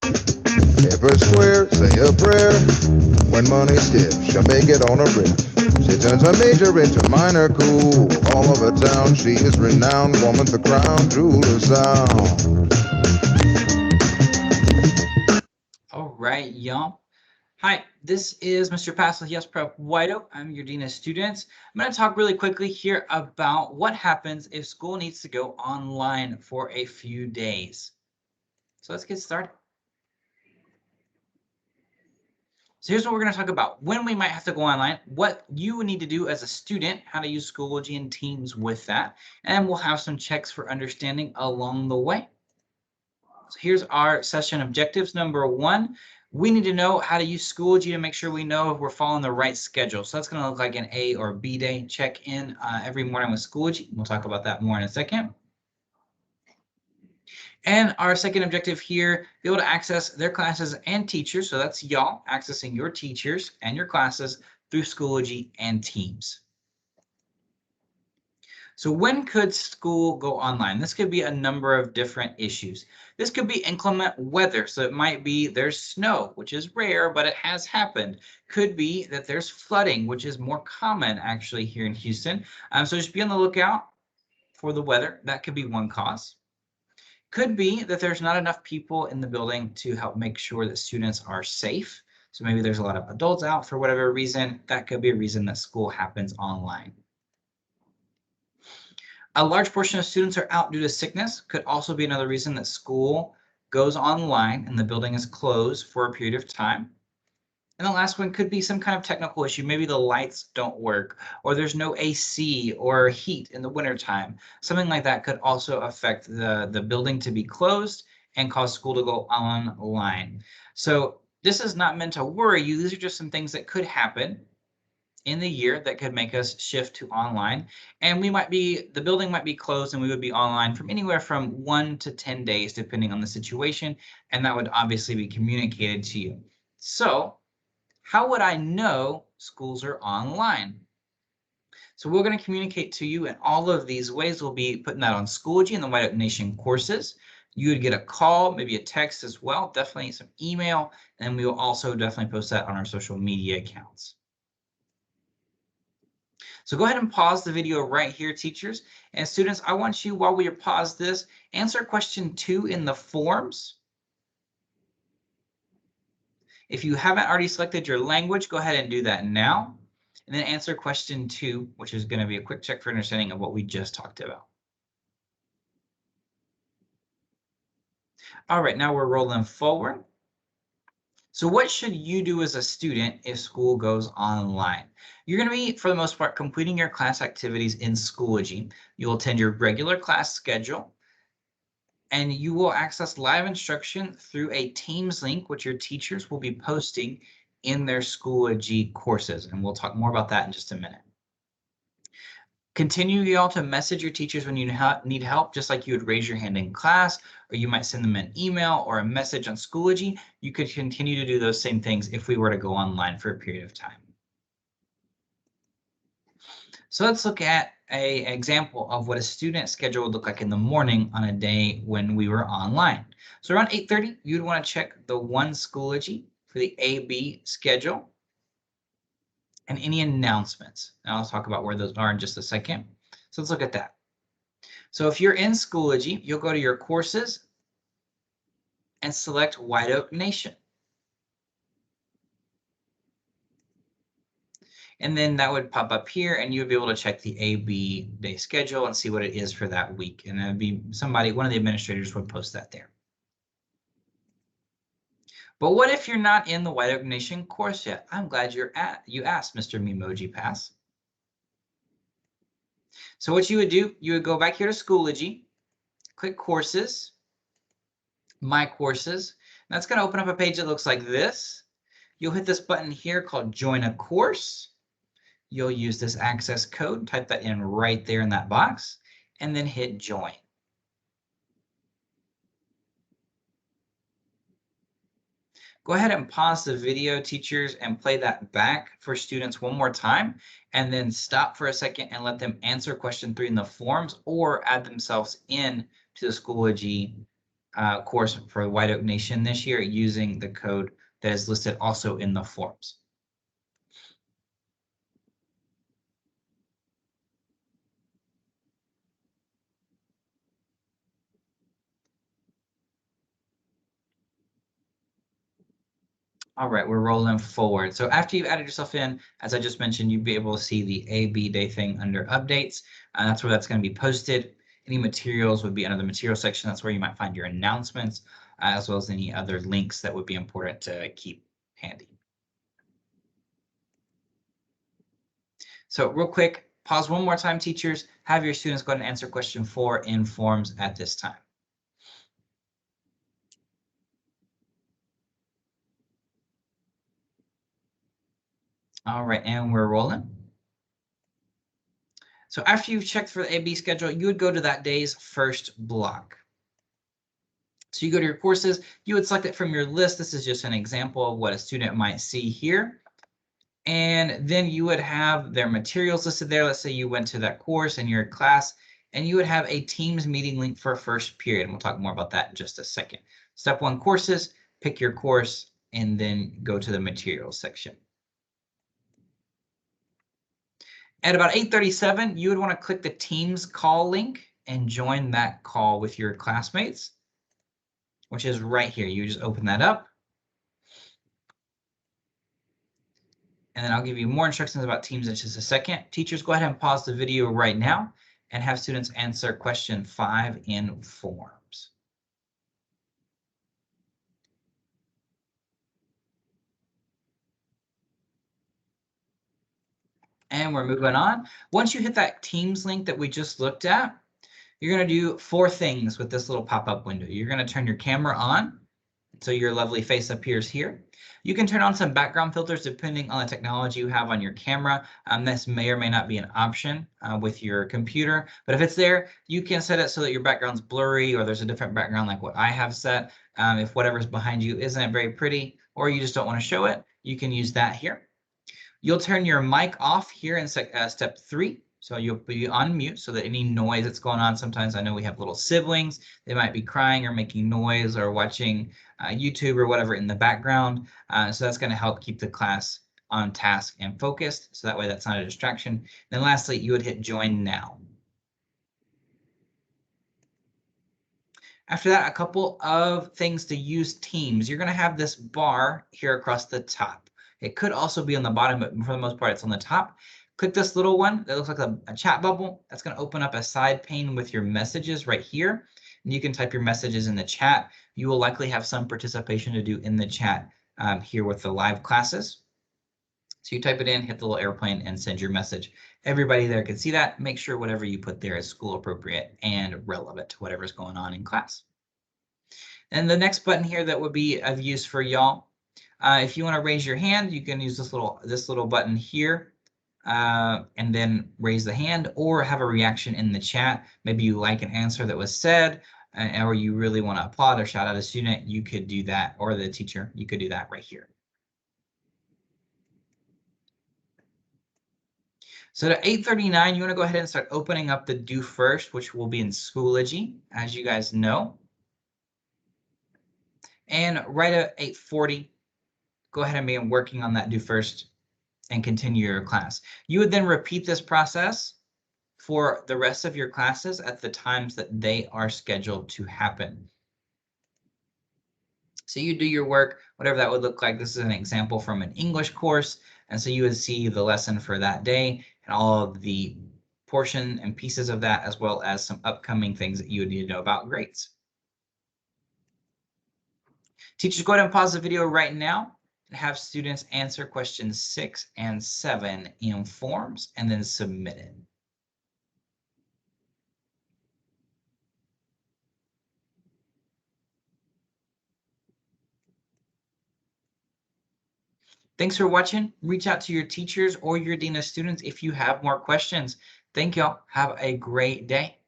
Every square, say a prayer. When money's stiff, she'll make it on a riff. She turns her major into minor cool. All over town, she is renowned. Woman, the crown jewel of sound. All right, y'all. Hi, this is Mr. Pass with Yes Prep White Oak. I'm your Dean of Students. I'm going to talk really quickly here about what happens if school needs to go online for a few days. So let's get started. So here's what we're going to talk about. When we might have to go online, what you need to do as a student, how to use Schoology and Teams with that, and we'll have some checks for understanding along the way. So here's our session objectives. Number one, we need to know how to use Schoology to make sure we know if we're following the right schedule. So that's going to look like an A or B day. Check in every morning with Schoology. We'll talk about that more in a second. And our second objective here, be able to access their classes and teachers. So that's y'all accessing your teachers and your classes through Schoology and Teams. So when could school go online? This could be a number of different issues. This could be inclement weather. So it might be there's snow, which is rare, but it has happened. Could be that there's flooding, which is more common actually here in Houston. So just be on the lookout for the weather. That could be one cause. Could be that there's not enough people in the building to help make sure that students are safe. So maybe there's a lot of adults out for whatever reason. That could be a reason that school happens online. A large portion of students are out due to sickness. Could also be another reason that school goes online and the building is closed for a period of time. And the last one could be some kind of technical issue. Maybe the lights don't work, or there's no AC or heat in the wintertime. Something like that could also affect the building to be closed and cause school to go online. So this is not meant to worry you. These are just some things that could happen in the year that could make us shift to online. And the building might be closed and we would be online from anywhere from 1 to 10 days, depending on the situation. And that would obviously be communicated to you. So how would I know schools are online? So we're going to communicate to you in all of these ways. We'll be putting that on Schoology and the White Oak Nation courses. You would get a call, maybe a text as well, definitely some email, and we will also definitely post that on our social media accounts. So go ahead and pause the video right here, teachers. And students, I want you, while we pause this, answer question 2 in the forms. If you haven't already selected your language, go ahead and do that now. And then answer question 2, which is going to be a quick check for understanding of what we just talked about. All right, now we're rolling forward. So what should you do as a student if school goes online? You're going to be, for the most part, completing your class activities in Schoology. You'll attend your regular class schedule, and you will access live instruction through a Teams link, which your teachers will be posting in their Schoology courses. And we'll talk more about that in just a minute. Continue, y'all, to message your teachers when you need help, just like you would raise your hand in class, or you might send them an email or a message on Schoology. You could continue to do those same things if we were to go online for a period of time. So let's look at an example of what a student schedule would look like in the morning on a day when we were online. So around 8:30, you'd want to check the one Schoology for the AB schedule and any announcements. And I'll talk about where those are in just a second. So let's look at that. So if you're in Schoology, you'll go to your courses and select White Oak Nation. And then that would pop up here and you would be able to check the AB day schedule and see what it is for that week. And it would be one of the administrators would post that there. But what if you're not in the White Oak Nation course yet? I'm glad you asked, Mr. Memoji Pass. So what you would do, you would go back here to Schoology, click Courses, My Courses. And that's going to open up a page that looks like this. You'll hit this button here called Join a Course. You'll use this access code, type that in right there in that box, and then hit Join. Go ahead and pause the video, teachers, and play that back for students one more time, and then stop for a second and let them answer question 3 in the forms or add themselves in to the Schoology course for White Oak Nation this year using the code that is listed also in the forms. All right, we're rolling forward. So after you've added yourself in, as I just mentioned, you'll be able to see the AB day thing under updates. That's where that's going to be posted. Any materials would be under the material section. That's where you might find your announcements, as well as any other links that would be important to keep handy. So real quick, pause one more time, teachers. Have your students go ahead and answer question 4 in forms at this time. All right, and we're rolling. So after you've checked for the AB schedule, you would go to that day's first block. So you go to your courses, you would select it from your list. This is just an example of what a student might see here. And then you would have their materials listed there. Let's say you went to that course in your class, and you would have a Teams meeting link for first period. And we'll talk more about that in just a second. Step 1, courses, pick your course, and then go to the materials section. At about 8:37, you would want to click the Teams call link and join that call with your classmates, which is right here. You just open that up. And then I'll give you more instructions about Teams in just a second. Teachers, go ahead and pause the video right now and have students answer question 5 in forms. And we're moving on. Once you hit that Teams link that we just looked at, you're going to do 4 things with this little pop-up window. You're going to turn your camera on, so your lovely face appears here. You can turn on some background filters depending on the technology you have on your camera. This may or may not be an option with your computer, but if it's there, you can set it so that your background's blurry, or there's a different background like what I have set. If whatever's behind you isn't very pretty, or you just don't want to show it, you can use that here. You'll turn your mic off here in step 3. So you'll be on mute so that any noise that's going on, sometimes I know we have little siblings, they might be crying or making noise or watching YouTube or whatever in the background. So that's going to help keep the class on task and focused. So that way that's not a distraction. Then lastly, you would hit join now. After that, a couple of things to use Teams. You're going to have this bar here across the top. It could also be on the bottom, but for the most part, it's on the top. Click this little one that looks like a chat bubble. That's going to open up a side pane with your messages right here. And you can type your messages in the chat. You will likely have some participation to do in the chat here with the live classes. So you type it in, hit the little airplane, and send your message. Everybody there can see that. Make sure whatever you put there is school appropriate and relevant to whatever's going on in class. And the next button here that would be of use for y'all, if you want to raise your hand, you can use this little button here and then raise the hand, or have a reaction in the chat. Maybe you like an answer that was said, or you really want to applaud or shout out a student, you could do that, or the teacher, you could do that right here. So at 8:39, you want to go ahead and start opening up the Do First, which will be in Schoology, as you guys know. And right at 8:40, go ahead and begin working on that Do First and continue your class. You would then repeat this process for the rest of your classes at the times that they are scheduled to happen. So you do your work, whatever that would look like. This is an example from an English course. And so you would see the lesson for that day and all of the portion and pieces of that, as well as some upcoming things that you would need to know about grades. Teachers, go ahead and pause the video right now and have students answer questions 6 and 7 in forms and then submit it. Thanks for watching. Reach out to your teachers or your dean of students if you have more questions. Thank y'all. Have a great day.